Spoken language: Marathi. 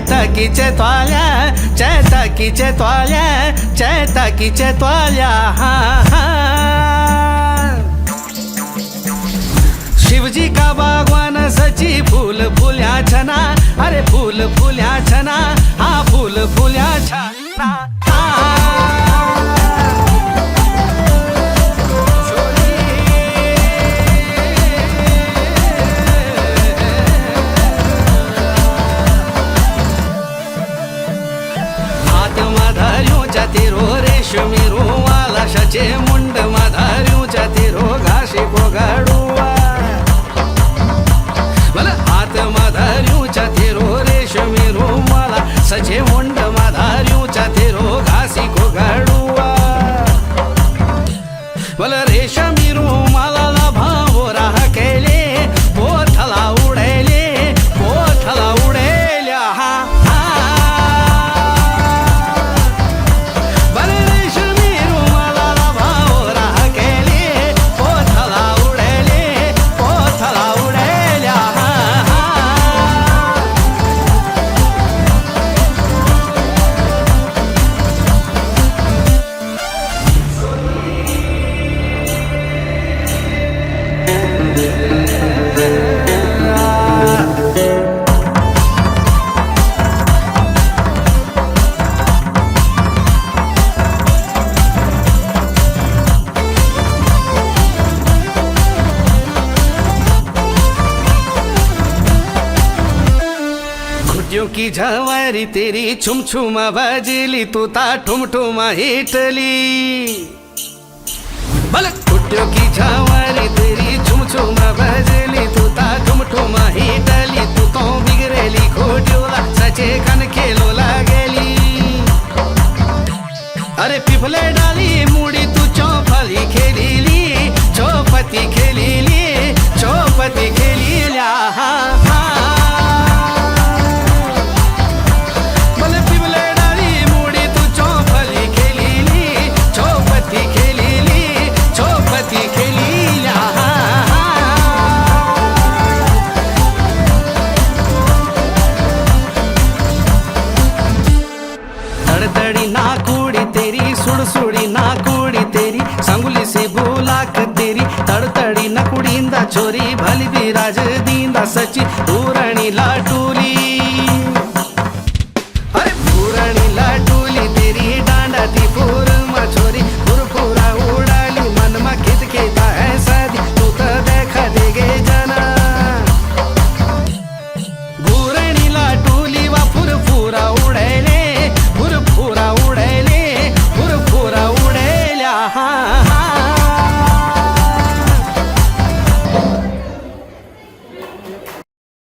चैतकीचे त्वाल्या चैतकीचे त्वाल्या चैतकीचे त्वाल्या हा शिवजी का बागवान सची फूल फुल्या छना अरे फूल फुल्या छना हा फूल फुल्या छना माधार्यूच्या तिरो रेशमी रुवाला शचे मुंड माधार्यूच्या तिरो घाशी गोगाडुवा हात माधार्यूच्या तिरो रेशमी रुवाला सचे मुंड माधार्यूच्या तिरो घासी गोगाडुवा रेशमी रुमाला भाव राह केले पोथला उडेले पोथला उडेल्या हा की झवारी तेरी छुम छुमा बजली तू ता ठुम ठुमा हिटली कुट्यो की झवारी तेरी छुम छुमा बजली तू ता ठुम ठुमा हिटली तू तो बिगरेली खोट्योला सचे कन खेलो लागेली अरे पिफले डाली मुड़ी तू चौफली खेलीली चौपती खेलीली चौपती खेलील्या हा तड़तड़ी नाकुड़ी तेरी सुड़सुड़ी नाकुड़ी तेरी संगुली सी बुलाक तेरी तड़तड़ी नकुड़ींदा छोरी भली बिराज दींदा सची पूरणी लाटूली अरे पूरणी लाटूली तेरी